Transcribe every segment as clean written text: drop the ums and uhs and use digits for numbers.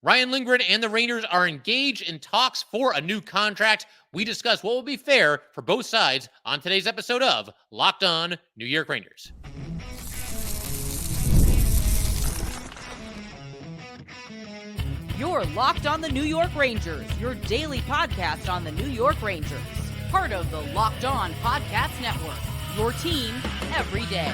Ryan Lindgren and the Rangers are engaged in talks for a new contract. We discuss what will be fair for both sides on today's episode of Locked On New York Rangers. You're Locked On the New York Rangers, your daily podcast on the New York Rangers. Part of the Locked On Podcast Network, your team every day.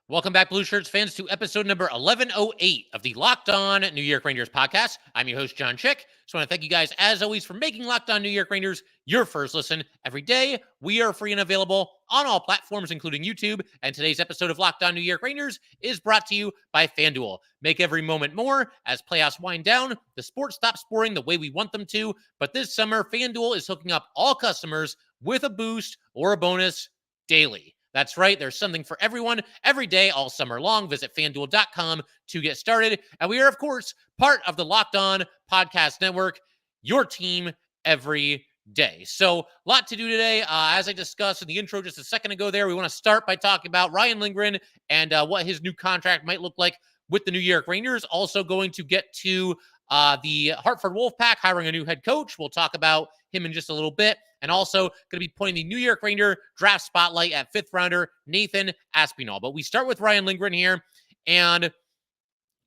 Welcome back, Blue Shirts fans, to episode number 1108 of the Locked On New York Rangers podcast. I'm your host, John Chick. Just want to thank you guys, as always, for making Locked On New York Rangers your first listen every day. We are free and available on all platforms, including YouTube. And today's episode of Locked On New York Rangers is brought to you by FanDuel. Make every moment more. As playoffs wind down, the sport stops scoring the way we want them to. But this summer, FanDuel is hooking up all customers with a boost or a bonus daily. That's right. There's something for everyone every day, all summer long. Visit FanDuel.com to get started. And we are, of course, part of the Locked On Podcast Network, your team every day. So a lot to do today. As I discussed in the intro just a second ago there, we want to start by talking about Ryan Lindgren and what his new contract might look like with the New York Rangers. Also going to get to the Hartford Wolf Pack hiring a new head coach. We'll talk about him in just a little bit. And also going to be pointing the New York Ranger draft spotlight at fifth rounder Nathan Aspinall. But we start with Ryan Lindgren here, and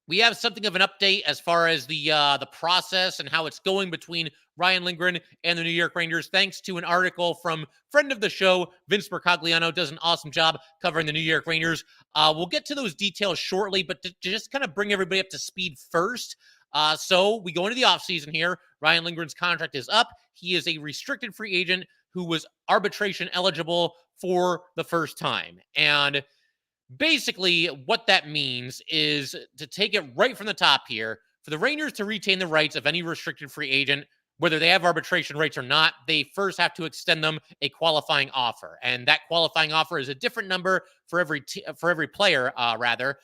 we have something of an update as far as the process and how it's going between Ryan Lindgren and the New York Rangers, thanks to an article from friend of the show, Vince Mercogliano. Does an awesome job covering the New York Rangers. We'll get to those details shortly, but to just kind of bring everybody up to speed first. So we go into the offseason here. Ryan Lindgren's contract is up. He is a restricted free agent who was arbitration eligible for the first time. And basically what that means is, to take it right from the top here, for the Rangers to retain the rights of any restricted free agent, whether they have arbitration rights or not, they first have to extend them a qualifying offer. And that qualifying offer is a different number for every player, rather.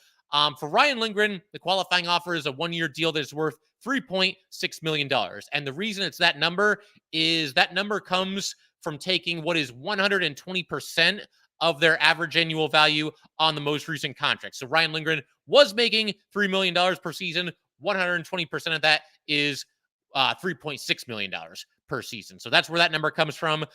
For Ryan Lindgren, the qualifying offer is a one-year deal that is worth $3.6 million. And the reason it's that number is that number comes from taking what is 120% of their average annual value on the most recent contract. So Ryan Lindgren was making $3 million per season. 120% of that is $3.6 million per season. So that's where that number comes from.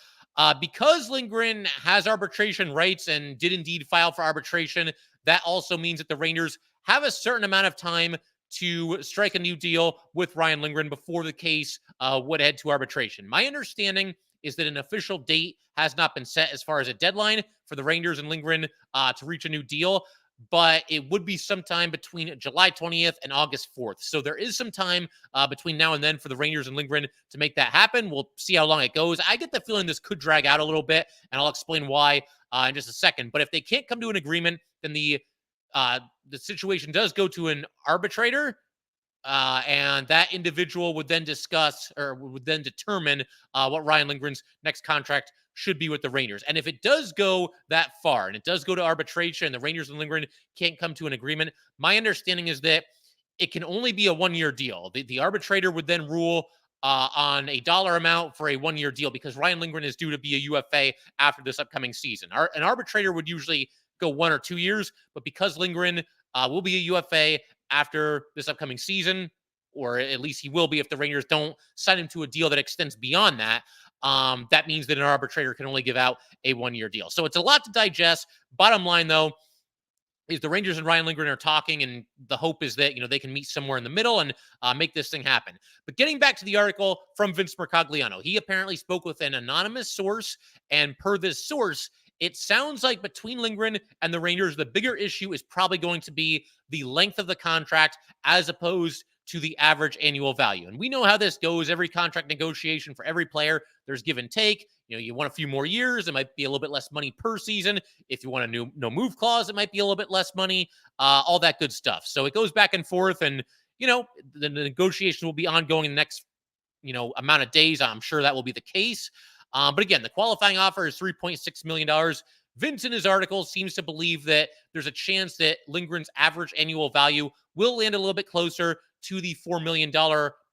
Because Lindgren has arbitration rights and did indeed file for arbitration, that also means that the Rangers have a certain amount of time to strike a new deal with Ryan Lindgren before the case would head to arbitration. My understanding is that an official date has not been set as far as a deadline for the Rangers and Lindgren to reach a new deal, but it would be sometime between July 20th and August 4th. So there is some time between now and then for the Rangers and Lindgren to make that happen. We'll see how long it goes. I get the feeling this could drag out a little bit, and I'll explain why in just a second. But if they can't come to an agreement, then the situation does go to an arbitrator, and that individual would then discuss, or would then determine what Ryan Lindgren's next contract should be with the Rangers. And if it does go that far, and it does go to arbitration, and the Rangers and Lindgren can't come to an agreement, my understanding is that it can only be a one-year deal. The arbitrator would then rule on a dollar amount for a one-year deal, because Ryan Lindgren is due to be a UFA after this upcoming season. An arbitrator would usually go 1 or 2 years, but because Lindgren will be a UFA after this upcoming season, or at least he will be if the Rangers don't sign him to a deal that extends beyond that, that means that an arbitrator can only give out a one-year deal. So it's a lot to digest. Bottom line, though, is the Rangers and Ryan Lindgren are talking, and the hope is that, they can meet somewhere in the middle and make this thing happen. But getting back to the article from Vince Mercogliano, he apparently spoke with an anonymous source, and per this source, it sounds like between Lindgren and the Rangers, the bigger issue is probably going to be the length of the contract as opposed to the average annual value. And we know how this goes. Every contract negotiation for every player, there's give and take. You want a few more years, it might be a little bit less money per season. If you want a no move clause, it might be a little bit less money, all that good stuff. So it goes back and forth, and, the negotiations will be ongoing in the next, amount of days. I'm sure that will be the case. But again, the qualifying offer is $3.6 million. Vince in his article seems to believe that there's a chance that Lindgren's average annual value will land a little bit closer to the $4 million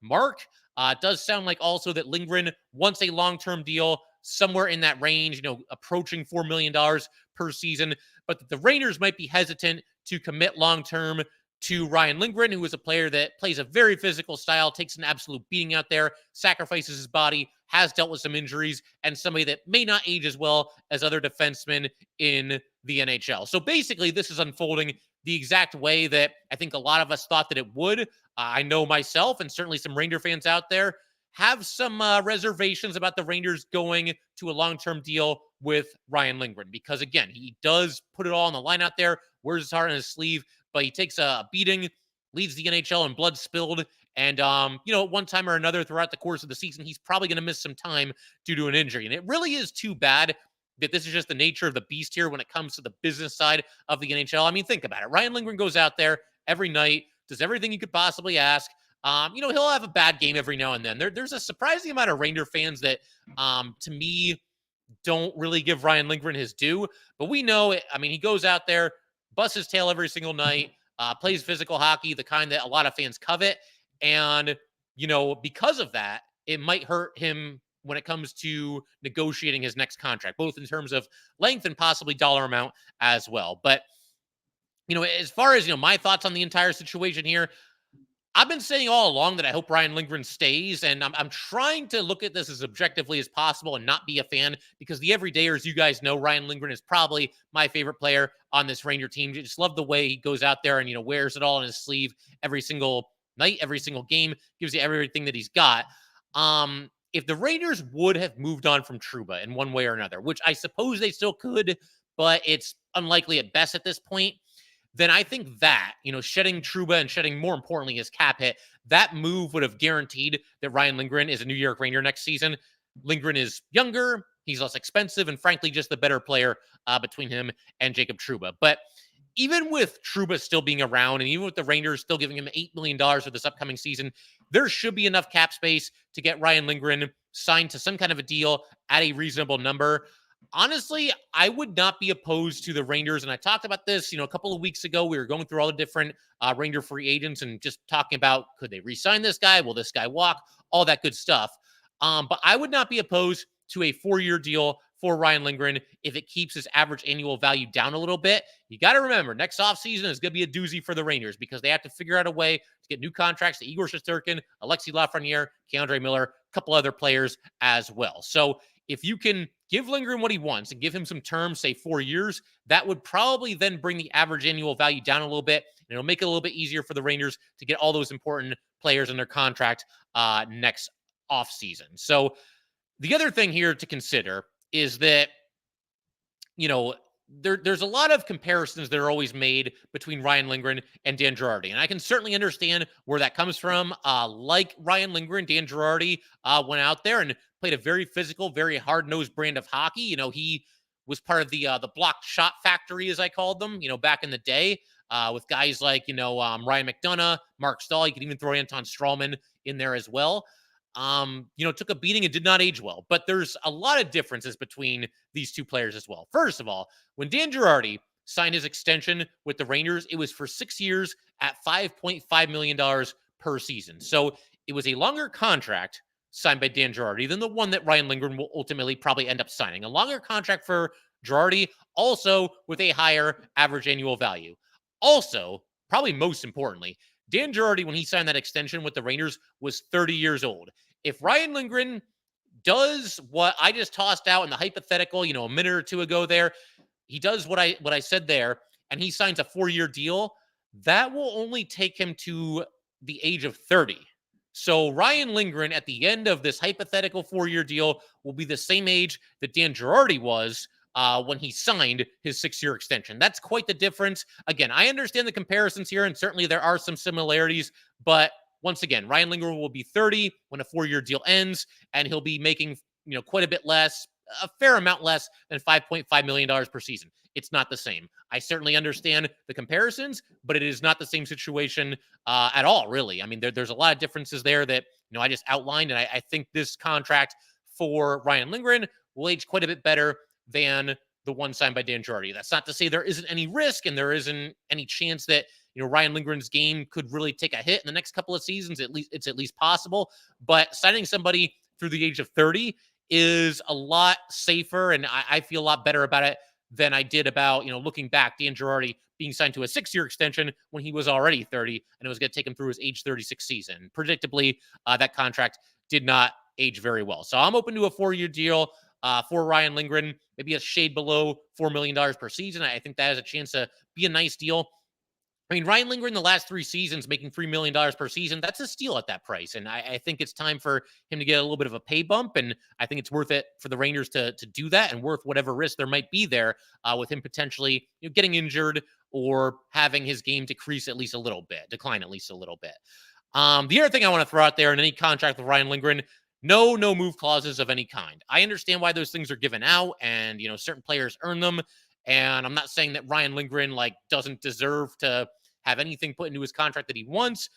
mark. It does sound like also that Lindgren wants a long-term deal somewhere in that range, approaching $4 million per season, but the Rangers might be hesitant to commit long-term to Ryan Lindgren, who is a player that plays a very physical style, takes an absolute beating out there, sacrifices his body, has dealt with some injuries, and somebody that may not age as well as other defensemen in the NHL. So basically, this is unfolding the exact way that I think a lot of us thought that it would. I know myself, and certainly some Ranger fans out there, have some reservations about the Rangers going to a long-term deal with Ryan Lindgren, because again, he does put it all on the line out there, wears his heart on his sleeve, but he takes a beating, leaves the NHL in blood spilled, and one time or another throughout the course of the season, he's probably going to miss some time due to an injury. And it really is too bad that this is just the nature of the beast here when it comes to the business side of the NHL. I mean, think about it. Ryan Lindgren goes out there every night, does everything you could possibly ask. He'll have a bad game every now and then. There's a surprising amount of Ranger fans that, to me, don't really give Ryan Lindgren his due. But we know it. I mean, he goes out there, busts his tail every single night, plays physical hockey, the kind that a lot of fans covet. And, because of that, it might hurt him when it comes to negotiating his next contract, both in terms of length and possibly dollar amount as well. But, as far as, my thoughts on the entire situation here, I've been saying all along that I hope Ryan Lindgren stays, and I'm trying to look at this as objectively as possible and not be a fan, because the everydayers, you guys know, Ryan Lindgren is probably my favorite player on this Ranger team. I just love the way he goes out there and, wears it all on his sleeve every single night, every single game, gives you everything that he's got. If the Rangers would have moved on from Trouba in one way or another, which I suppose they still could, but it's unlikely at best at this point, then I think that, shedding Trouba and shedding, more importantly, his cap hit, that move would have guaranteed that Ryan Lindgren is a New York Ranger next season. Lindgren is younger, he's less expensive, and frankly, just the better player between him and Jacob Trouba. But even with Trouba still being around, and even with the Rangers still giving him $8 million for this upcoming season, there should be enough cap space to get Ryan Lindgren signed to some kind of a deal at a reasonable number. Honestly, I would not be opposed to the Rangers. And I talked about this, a couple of weeks ago. We were going through all the different Ranger free agents and just talking about, could they re-sign this guy? Will this guy walk? All that good stuff. But I would not be opposed to a 4-year deal for Ryan Lindgren if it keeps his average annual value down a little bit. You got to remember, next offseason is going to be a doozy for the Rangers, because they have to figure out a way to get new contracts to Igor Shesterkin, Alexi Lafreniere, Keandre Miller, a couple other players as well. So if you can give Lindgren what he wants and give him some terms, say 4 years, that would probably then bring the average annual value down a little bit, and it'll make it a little bit easier for the Rangers to get all those important players in their contract next offseason. So the other thing here to consider is that, there's a lot of comparisons that are always made between Ryan Lindgren and Dan Girardi. And I can certainly understand where that comes from. Like Ryan Lindgren, Dan Girardi went out there and played a very physical, very hard-nosed brand of hockey. He was part of the blocked shot factory, as I called them, back in the day, with guys like, Ryan McDonough, Mark Stahl. You could even throw Anton Strawman in there as well. Took a beating and did not age well. But there's a lot of differences between these two players as well. First of all, when Dan Girardi signed his extension with the Rangers, it was for 6 years at $5.5 million per season. So it was a longer contract signed by Dan Girardi than the one that Ryan Lindgren will ultimately probably end up signing. A longer contract for Girardi, also with a higher average annual value. Also, probably most importantly, Dan Girardi, when he signed that extension with the Rangers, was 30 years old. If Ryan Lindgren does what I just tossed out in the hypothetical, a minute or two ago there, he does what I said there, and he signs a 4-year deal, that will only take him to the age of 30. So Ryan Lindgren, at the end of this hypothetical 4-year deal, will be the same age that Dan Girardi was when he signed his 6-year extension. That's quite the difference. Again, I understand the comparisons here, and certainly there are some similarities, but once again, Ryan Lindgren will be 30 when a 4-year deal ends, and he'll be making, quite a bit less, a fair amount less than $5.5 million per season. It's not the same. I certainly understand the comparisons, but it is not the same situation at all, really. I mean, there's a lot of differences there that, I just outlined, and I think this contract for Ryan Lindgren will age quite a bit better than the one signed by Dan Girardi. That's not to say there isn't any risk and there isn't any chance that, Ryan Lindgren's game could really take a hit in the next couple of seasons. It's at least possible. But signing somebody through the age of 30 is a lot safer, and I feel a lot better about it than I did about, looking back, Dan Girardi being signed to a 6-year extension when he was already 30, and it was going to take him through his age 36 season. Predictably, that contract did not age very well. So I'm open to a 4-year deal for Ryan Lindgren, maybe a shade below $4 million per season. I think that has a chance to be a nice deal. I mean, Ryan Lindgren the last 3 seasons making $3 million per season, that's a steal at that price. And I think it's time for him to get a little bit of a pay bump. And I think it's worth it for the Rangers to do that, and worth whatever risk there might be there with him potentially getting injured or having his game decline at least a little bit. The other thing I want to throw out there in any contract with Ryan Lindgren, no move clauses of any kind. I understand why those things are given out, and certain players earn them. And I'm not saying that Ryan Lindgren doesn't deserve to have anything put into his contract that he wants,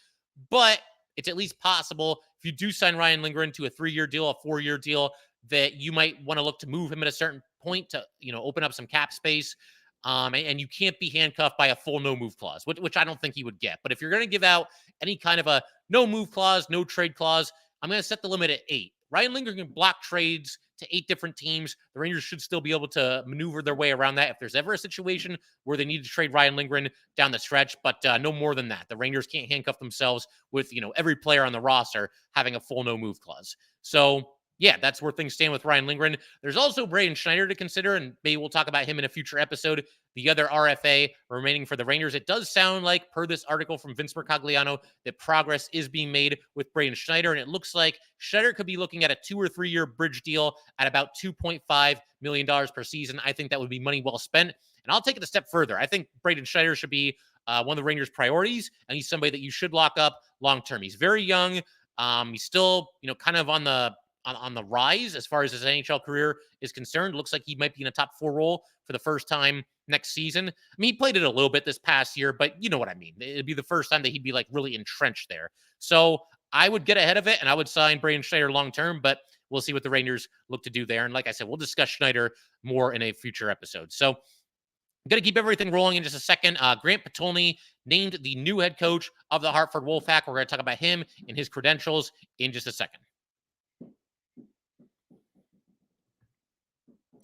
but it's at least possible if you do sign Ryan Lindgren to a 3-year deal, a 4-year deal, that you might want to look to move him at a certain point to, open up some cap space. And you can't be handcuffed by a full no move clause, which I don't think he would get. But if you're going to give out any kind of a no move clause, no trade clause, I'm going to set the limit at 8. Ryan Lindgren can block trades to 8 different teams. The Rangers should still be able to maneuver their way around that if there's ever a situation where they need to trade Ryan Lindgren down the stretch, but no more than that. The Rangers can't handcuff themselves with, every player on the roster having a full no move clause. So yeah, that's where things stand with Ryan Lindgren. There's also Braden Schneider to consider, and maybe we'll talk about him in a future episode. The other RFA remaining for the Rangers. It does sound like, per this article from Vince Mercogliano, that progress is being made with Braden Schneider, and it looks like Schneider could be looking at a 2 or 3 year bridge deal at about $2.5 million per season. I think that would be money well spent, and I'll take it a step further. I think Braden Schneider should be one of the Rangers' priorities, and he's somebody that you should lock up long term. He's very young. He's still, kind of on the rise as far as his NHL career is concerned. Looks like he might be in a top 4 role for the first time next season. I mean, he played it a little bit this past year, but you know what I mean. It'd be the first time that he'd be really entrenched there. So I would get ahead of it, and I would sign Braden Schneider long-term, but we'll see what the Rangers look to do there. And like I said, we'll discuss Schneider more in a future episode. So I'm going to keep everything rolling in just a second. Grant Potulny named the new head coach of the Hartford Wolf Pack. We're going to talk about him and his credentials in just a second.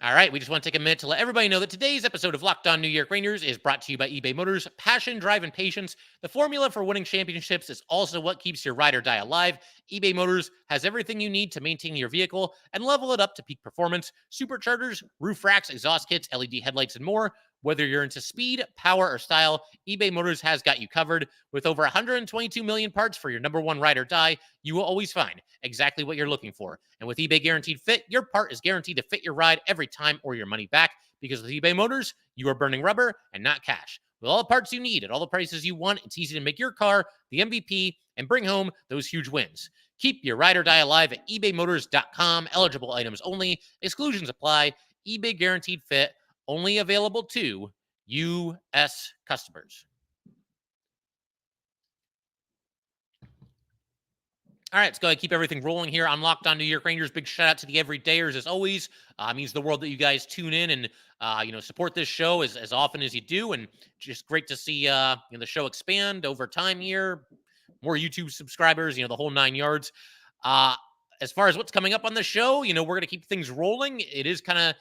All right, we just want to take a minute to let everybody know that today's episode of Locked On New York Rangers is brought to you by eBay Motors. Passion, drive, and patience. The formula for winning championships is also what keeps your ride or die alive. eBay Motors has everything you need to maintain your vehicle and level it up to peak performance. Superchargers, roof racks, exhaust kits, LED headlights, and more. Whether you're into speed, power, or style, eBay Motors has got you covered. With over 122 million parts for your number one ride or die, you will always find exactly what you're looking for. And with eBay Guaranteed Fit, your part is guaranteed to fit your ride every time or your money back. Because with eBay Motors, you are burning rubber and not cash. With all the parts you need at all the prices you want, it's easy to make your car the MVP and bring home those huge wins. Keep your ride or die alive at ebaymotors.com. Eligible items only. Exclusions apply. eBay Guaranteed Fit. Only available to U.S. customers. All right, let's go ahead and keep everything rolling here on Locked On New York Rangers. Big shout out to the everydayers as always. Means the world that you guys tune in and support this show as often as you do, and just great to see the show expand over time here. More YouTube subscribers, the whole 9 yards. As far as what's coming up on the show, we're going to keep things rolling. It is kind of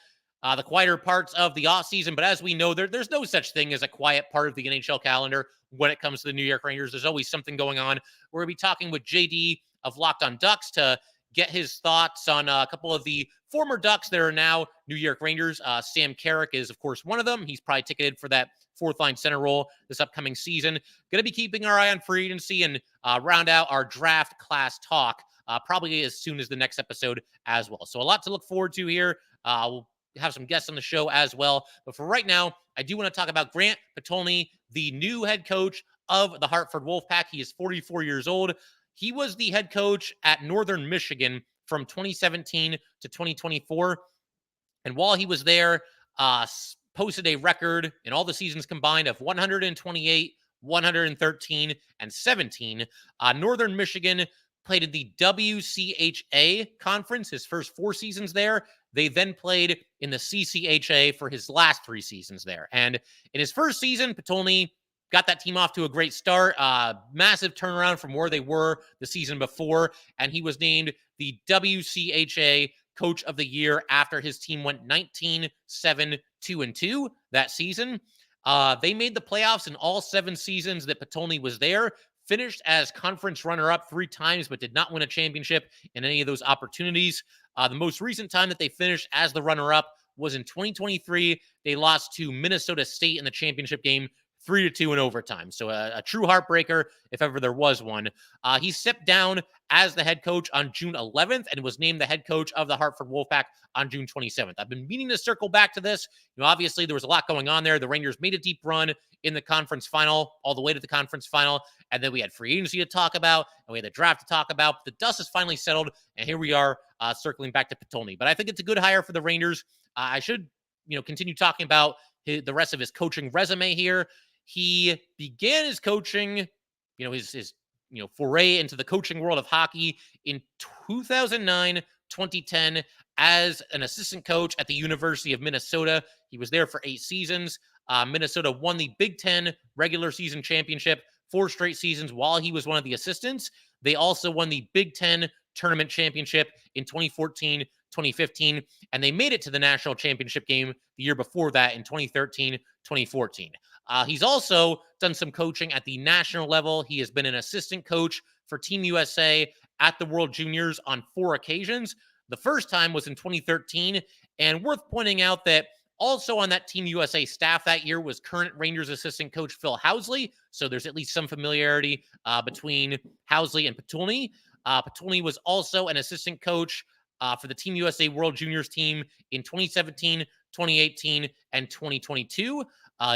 the quieter parts of the offseason, but as we know, there's no such thing as a quiet part of the NHL calendar when it comes to the New York Rangers. There's always something going on. We're going to be talking with JD of Locked On Ducks to get his thoughts on a couple of the former Ducks that are now New York Rangers. Sam Carrick is, of course, one of them. He's probably ticketed for that fourth-line center role this upcoming season. Going to be keeping our eye on free agency and round out our draft class talk probably as soon as the next episode as well. So a lot to look forward to here. We'll have some guests on the show as well. But for right now, I do want to talk about Grant Potulny, the new head coach of the Hartford Wolf Pack. He is 44 years old. He was the head coach at Northern Michigan from 2017 to 2024. And while he was there, posted a record in all the seasons combined of 128, 113, and 17. Northern Michigan played in the WCHA conference his first 4 seasons there. They then played in the CCHA for his last 3 seasons there. And in his first season, Potulny got that team off to a great start. Massive turnaround from where they were the season before. And he was named the WCHA Coach of the Year after his team went 19-7-2-2 that season. They made the playoffs in all 7 seasons that Potulny was there, finished as conference runner-up 3 times, but did not win a championship in any of those opportunities. The most recent time that they finished as the runner-up was in 2023. They lost to Minnesota State in the championship game 3-2 in overtime. So a true heartbreaker, if ever there was one. He stepped down as the head coach on June 11th and was named the head coach of the Hartford Wolf Pack on June 27th. I've been meaning to circle back to this. Obviously there was a lot going on there. The Rangers made a deep run in the conference final, all the way to the conference final. And then we had free agency to talk about, and we had the draft to talk about. The dust has finally settled, and here we are circling back to Potulny. But I think it's a good hire for the Rangers. I should, continue talking about the rest of his coaching resume here. He began his coaching, his foray into the coaching world of hockey in 2009, 2010 as an assistant coach at the University of Minnesota. He was there for 8 seasons. Minnesota won the Big Ten regular season championship 4 straight seasons while he was one of the assistants. They also won the Big Ten tournament championship in 2014, 2015, and they made it to the national championship game the year before that in 2013, 2014. He's also done some coaching at the national level. He has been an assistant coach for Team USA at the World Juniors on 4 occasions. The first time was in 2013, and worth pointing out that also on that Team USA staff that year was current Rangers assistant coach Phil Housley, so there's at least some familiarity between Housley and Potulny. Potulny was also an assistant coach for the Team USA World Juniors team in 2017, 2018, and 2022.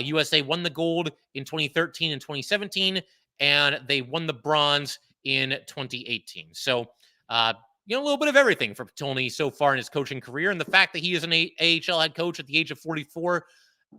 USA won the gold in 2013 and 2017, and they won the bronze in 2018. So, a little bit of everything for Potulny so far in his coaching career. And the fact that he is an AHL head coach at the age of 44,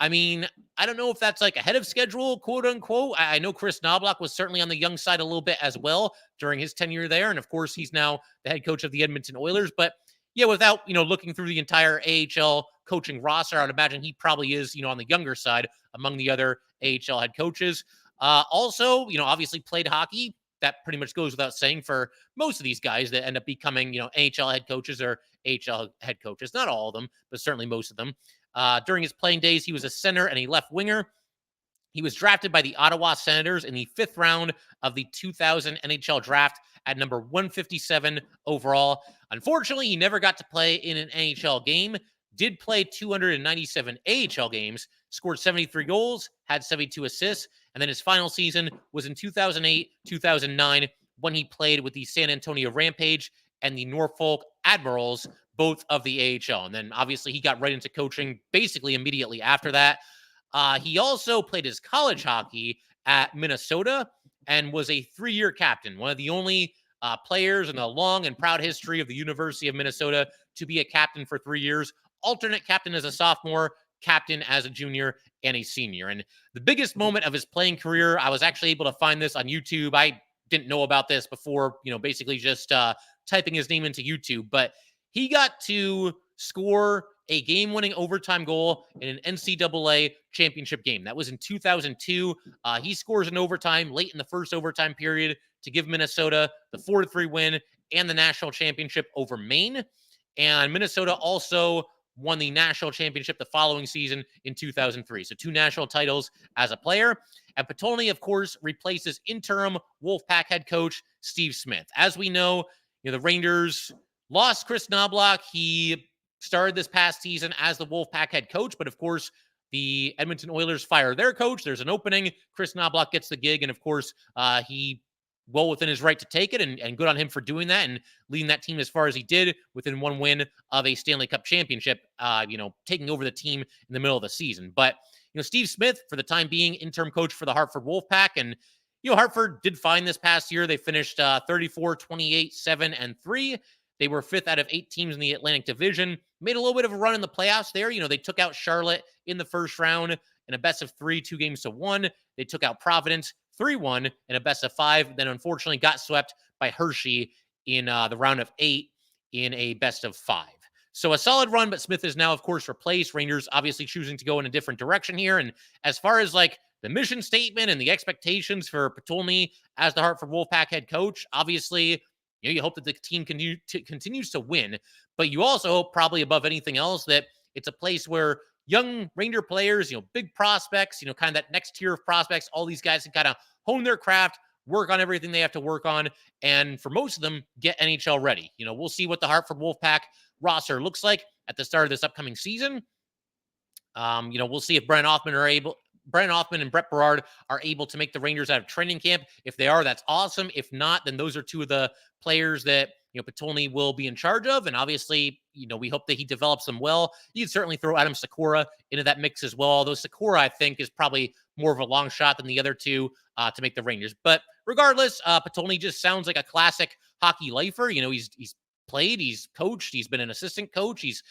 I mean, I don't know if that's like ahead of schedule, quote unquote. I know Chris Knobloch was certainly on the young side a little bit as well during his tenure there. And of course, he's now the head coach of the Edmonton Oilers. But yeah, without, looking through the entire AHL coaching roster, I would imagine he probably is, on the younger side among the other AHL head coaches. Also, obviously played hockey. That pretty much goes without saying for most of these guys that end up becoming, AHL head coaches or AHL head coaches. Not all of them, but certainly most of them. During his playing days, he was a center and a left winger. He was drafted by the Ottawa Senators in the 5th round of the 2000 NHL draft at number 157 overall. Unfortunately, he never got to play in an NHL game, did play 297 AHL games, scored 73 goals, had 72 assists, and then his final season was in 2008, 2009, when he played with the San Antonio Rampage and the Norfolk Admirals, both of the AHL. And then obviously he got right into coaching basically immediately after that. He also played his college hockey at Minnesota and was a 3-year captain, one of the only players in the long and proud history of the University of Minnesota to be a captain for 3 years, alternate captain as a sophomore, captain as a junior, and a senior. And the biggest moment of his playing career, I was actually able to find this on YouTube. I didn't know about this before, basically just typing his name into YouTube, but he got to score a game-winning overtime goal in an NCAA championship game. That was in 2002. He scores in overtime late in the first overtime period to give Minnesota the 4-3 win and the national championship over Maine. And Minnesota also won the national championship the following season in 2003. So 2 national titles as a player. And Potulny, of course, replaces interim Wolfpack head coach Steve Smith. As we know, the Rangers lost Chris Knobloch. He started this past season as the Wolfpack head coach, but of course, the Edmonton Oilers fire their coach. There's an opening. Chris Knobloch gets the gig, and of course, he well within his right to take it, and good on him for doing that and leading that team as far as he did within 1 win of a Stanley Cup championship, taking over the team in the middle of the season. But, Steve Smith, for the time being, interim coach for the Hartford Wolf Pack, and, Hartford did fine this past year. They finished 34, 28, 7, and 3. They were 5th out of 8 teams in the Atlantic Division. Made a little bit of a run in the playoffs there. They took out Charlotte in the first round in a best of 3, 2-1. They took out Providence 3-1 in a best of 5. Then unfortunately got swept by Hershey in the round of 8 in a best of 5. So a solid run, but Smith is now, of course, replaced. Rangers obviously choosing to go in a different direction here. And as far as like the mission statement and the expectations for Potulny as the Hartford Wolfpack head coach, obviously, You hope that the team continues to win, but you also hope, probably above anything else, that it's a place where young Ranger players, big prospects, kind of that next tier of prospects, all these guys can kind of hone their craft, work on everything they have to work on, and for most of them, get NHL ready. We'll see what the Hartford Wolf Pack roster looks like at the start of this upcoming season. We'll see if Brent Hoffman and Brett Berard are able to make the Rangers out of training camp. If they are, that's awesome. If not, then those are two of the players that Potulny will be in charge of. And obviously, we hope that he develops them well. You'd certainly throw Adam Sikora into that mix as well. Although Sikora, I think, is probably more of a long shot than the other two to make the Rangers. But regardless, Potulny just sounds like a classic hockey lifer. He's played, he's coached, he's been an assistant coach, he's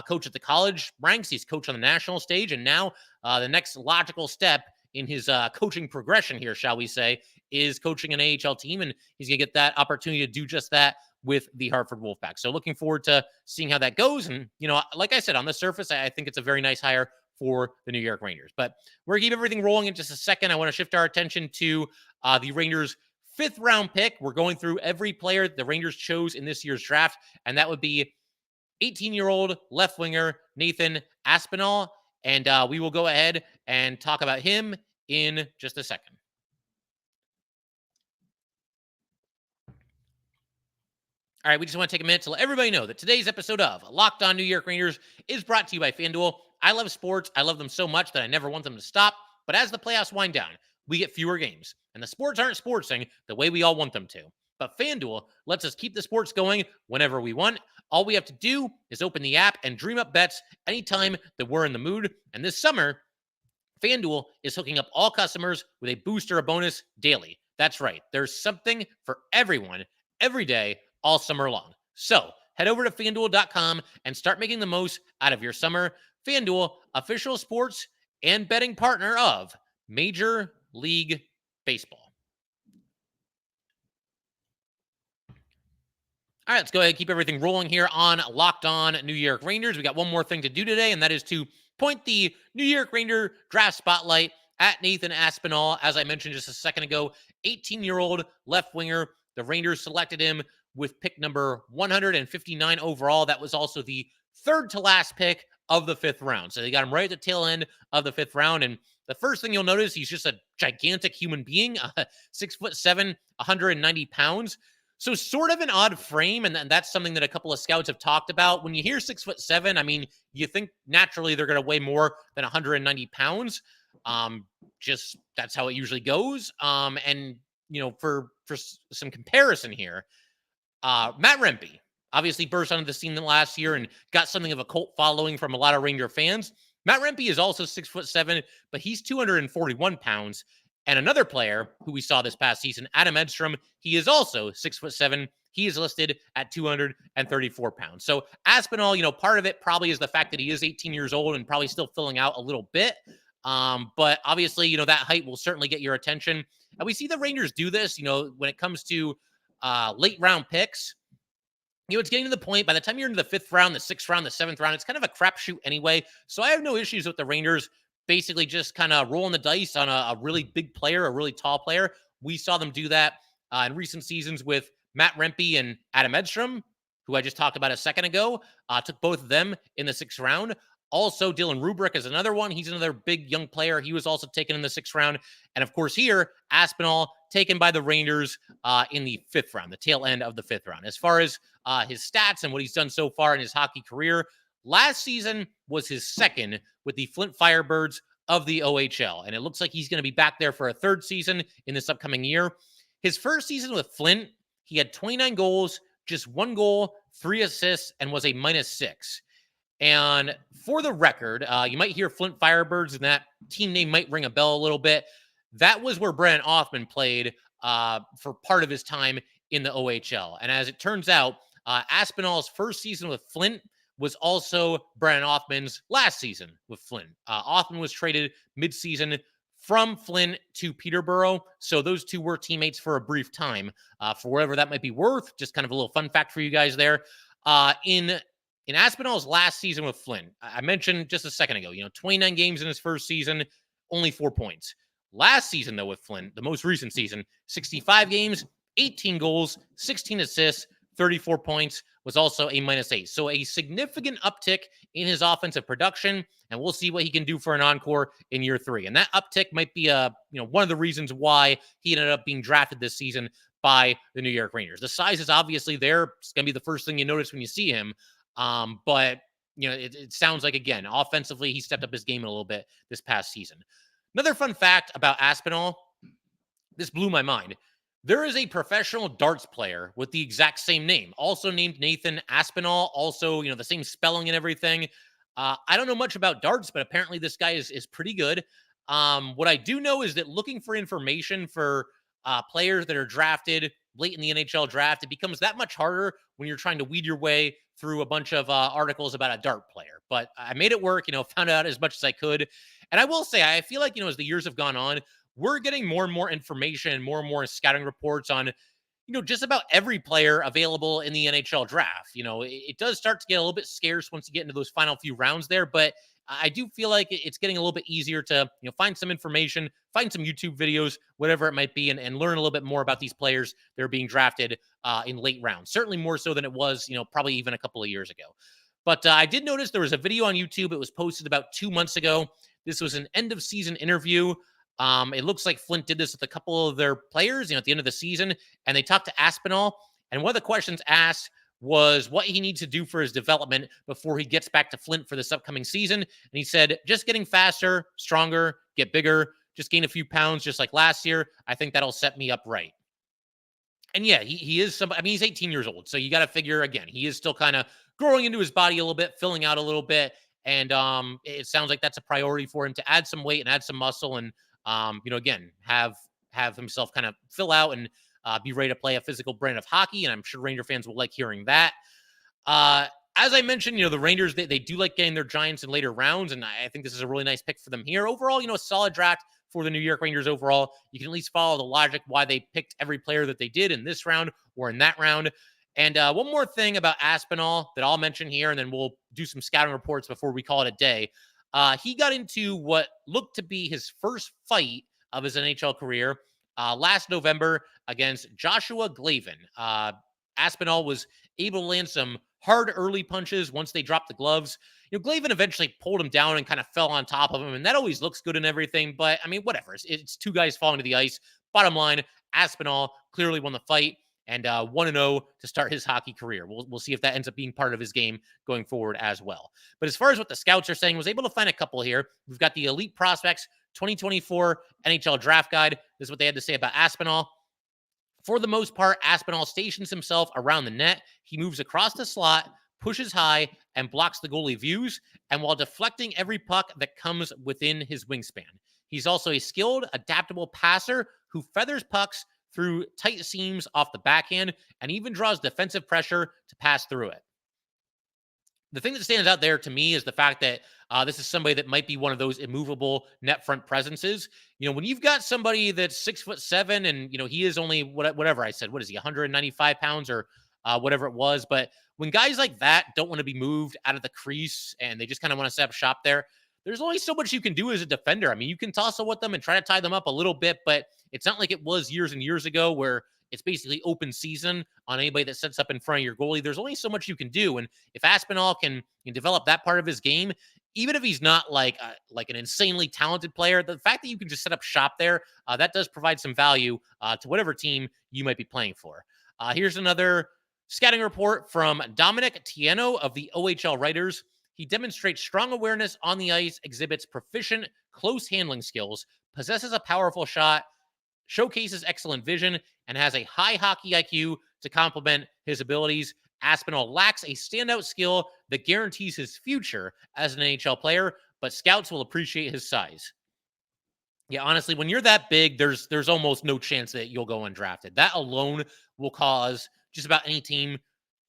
coach at the college ranks, he's coached on the national stage, and now the next logical step in his coaching progression here, shall we say, is coaching an AHL team, and he's going to get that opportunity to do just that with the Hartford Wolf Pack. So looking forward to seeing how that goes. And, like I said, on the surface, I think it's a very nice hire for the New York Rangers. But we're going to keep everything rolling in just a second. I want to shift our attention to the Rangers' 5th round pick. We're going through every player the Rangers chose in this year's draft, and that would be 18-year-old left winger Nathan Aspinall. And we will go ahead and talk about him in just a second. All right, we just want to take a minute to let everybody know that today's episode of Locked On New York Rangers is brought to you by FanDuel. I love sports. I love them so much that I never want them to stop. But as the playoffs wind down, we get fewer games. And the sports aren't sportsing the way we all want them to. But FanDuel lets us keep the sports going whenever we want. All we have to do is open the app and dream up bets anytime that we're in the mood. And this summer, FanDuel is hooking up all customers with a boost or a bonus daily. That's right. There's something for everyone every day, all summer long. So head over to FanDuel.com and start making the most out of your summer. FanDuel, official sports and betting partner of Major League Baseball. All right, let's go ahead and keep everything rolling here on Locked On New York Rangers. We got one more thing to do today, and that is to point the New York Ranger draft spotlight at Nathan Aspinall. As I mentioned just a second ago, 18-year-old left winger. The Rangers selected him with pick number 159 overall. That was also the third to last pick of the 5th round. So they got him right at the tail end of the 5th round. And the first thing you'll notice, he's just a gigantic human being, 6'7", 190 pounds. So sort of an odd frame, and that's something that a couple of scouts have talked about. When you hear 6'7", I mean, you think naturally they're going to weigh more than 190 pounds. Just that's how it usually goes. And for some comparison here, Matt Rempe obviously burst onto the scene last year and got something of a cult following from a lot of Ranger fans. Matt Rempe is also 6'7", but he's 241 pounds. And another player who we saw this past season, Adam Edstrom, he is also 6'7". He is listed at 234 pounds. So Aspinall, part of it probably is the fact that he is 18 years old and probably still filling out a little bit. But obviously, that height will certainly get your attention. And we see the Rangers do this, when it comes to late round picks. It's getting to the point, by the time you're into the 5th round, the 6th round, the 7th round, it's kind of a crapshoot anyway. So I have no issues with the Rangers basically just kind of rolling the dice on a really big player, a really tall player. We saw them do that in recent seasons with Matt Rempe and Adam Edstrom, who I just talked about a second ago. Took both of them in the 6th round. Also, Dylan Rubrick is another one. He's another big young player. He was also taken in the 6th round. And of course here, Aspinall taken by the Rangers in the 5th round, the tail end of the 5th round. As far as his stats and what he's done so far in his hockey career, last season was his 2nd with the Flint Firebirds of the OHL. And it looks like he's going to be back there for a 3rd season in this upcoming year. His first season with Flint, he had 29 goals, just 1 goal, 3 assists, and was a -6. And for the record, you might hear Flint Firebirds, and that team name might ring a bell a little bit. That was where Brent Hoffman played for part of his time in the OHL. And as it turns out, Aspinall's first season with Flint was also Brent Hoffman's last season with Flint. Hoffman was traded midseason from Flint to Peterborough. So those two were teammates for a brief time, for whatever that might be worth. Just kind of a little fun fact for you guys there. In Aspinall's last season with Flint, I mentioned just a second ago, 29 games in his first season, only 4 points. Last season, though, with Flint, the most recent season, 65 games, 18 goals, 16 assists, 34 points, was also a -8. So a significant uptick in his offensive production, and we'll see what he can do for an encore in year 3. And that uptick might be one of the reasons why he ended up being drafted this season by the New York Rangers. The size is obviously there. It's going to be the first thing you notice when you see him. But it sounds like, again, offensively, he stepped up his game a little bit this past season. Another fun fact about Aspinall, this blew my mind. There is a professional darts player with the exact same name, also named Nathan Aspinall, also, the same spelling and everything. I don't know much about darts, but apparently this guy is pretty good. What I do know is that looking for information for players that are drafted late in the NHL draft, it becomes that much harder when you're trying to weed your way through a bunch of articles about a dart player. But I made it work, found out as much as I could. And I will say, I feel like, as the years have gone on, we're getting more and more information and more scouting reports on, just about every player available in the NHL draft. It does start to get a little bit scarce once you get into those final few rounds there, but I do feel like it's getting a little bit easier to, find some information, find some YouTube videos, whatever it might be, and learn a little bit more about these players that are being drafted in late rounds. Certainly more so than it was, probably even a couple of years ago. But I did notice there was a video on YouTube. It was posted about 2 months ago. This was an end of season interview. It looks like Flint did this with a couple of their players, at the end of the season, and they talked to Aspinall. And one of the questions asked was what he needs to do for his development before he gets back to Flint for this upcoming season. And he said, just getting faster, stronger, get bigger, just gain a few pounds, just like last year. I think that'll set me up right. And yeah, he is he's 18 years old. So you got to figure, again, he is still kind of growing into his body a little bit, filling out a little bit. And it sounds like that's a priority for him to add some weight and add some muscle and, again, have himself kind of fill out and be ready to play a physical brand of hockey. And I'm sure Ranger fans will like hearing that. As I mentioned, the Rangers, they do like getting their Giants in later rounds. And I think this is a really nice pick for them here. Overall, a solid draft for the New York Rangers overall. You can at least follow the logic why they picked every player that they did in this round or in that round. And one more thing about Aspinall that I'll mention here, and then we'll do some scouting reports before we call it a day. He got into what looked to be his first fight of his NHL career last November against Joshua Glavin. Aspinall was able to land some hard early punches once they dropped the gloves. Glavin eventually pulled him down and kind of fell on top of him, and that always looks good and everything, but whatever. It's two guys falling to the ice. Bottom line, Aspinall clearly won the fight and 1-0 to start his hockey career. We'll see if that ends up being part of his game going forward as well. But as far as what the scouts are saying, was able to find a couple here. We've got the Elite Prospects 2024 NHL Draft Guide. This is what they had to say about Aspinall. For the most part, Aspinall stations himself around the net. He moves across the slot, pushes high, and blocks the goalie views, and while deflecting every puck that comes within his wingspan. He's also a skilled, adaptable passer who feathers pucks through tight seams off the backhand and even draws defensive pressure to pass through it. The thing that stands out there to me is the fact that this is somebody that might be one of those immovable net front presences. When you've got somebody that's 6'7" and, he is only whatever I said, what is he, 195 pounds or whatever it was. But when guys like that don't want to be moved out of the crease and they just kind of want to set up shop there, there's only so much you can do as a defender. You can tussle with them and try to tie them up a little bit, but it's not like it was years and years ago where it's basically open season on anybody that sets up in front of your goalie. There's only so much you can do. And if Aspinall can develop that part of his game, even if he's not like an insanely talented player, the fact that you can just set up shop there, that does provide some value to whatever team you might be playing for. Here's another scouting report from Dominic Tieno of the OHL Writers. He demonstrates strong awareness on the ice, exhibits proficient close handling skills, possesses a powerful shot, showcases excellent vision, and has a high hockey IQ to complement his abilities. Aspinall lacks a standout skill that guarantees his future as an NHL player, but scouts will appreciate his size. Yeah, honestly, when you're that big, there's almost no chance that you'll go undrafted. That alone will cause just about any team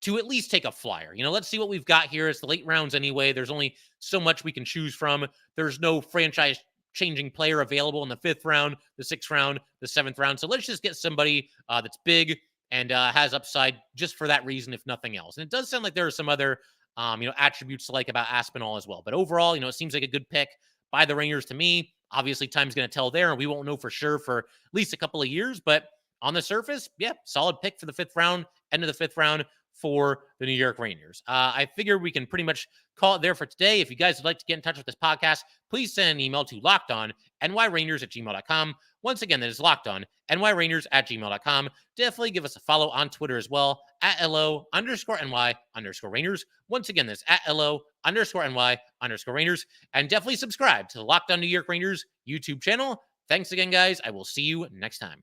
to at least take a flyer. Let's see what we've got here. It's the late rounds anyway. There's only so much we can choose from. There's no franchise changing player available in the 5th round, the 6th round, the 7th round. So let's just get somebody that's big and has upside just for that reason, if nothing else. And it does sound like there are some other, attributes to like about Aspinall as well. But overall, it seems like a good pick by the Rangers to me. Obviously, time's going to tell there, and we won't know for sure for at least a couple of years. But on the surface, yeah, solid pick for the 5th round, end of the 5th round for the New York Rangers. I figure we can pretty much call it there for today. If you guys would like to get in touch with this podcast, please send an email to lockedonnyrangers@gmail.com. Once again, that is lockedonnyrangers@gmail.com. Definitely give us a follow on Twitter as well, @LO_NY_Rangers. Once again, that's @LO_NY_Rangers. And definitely subscribe to the Locked On New York Rangers YouTube channel. Thanks again, guys. I will see you next time.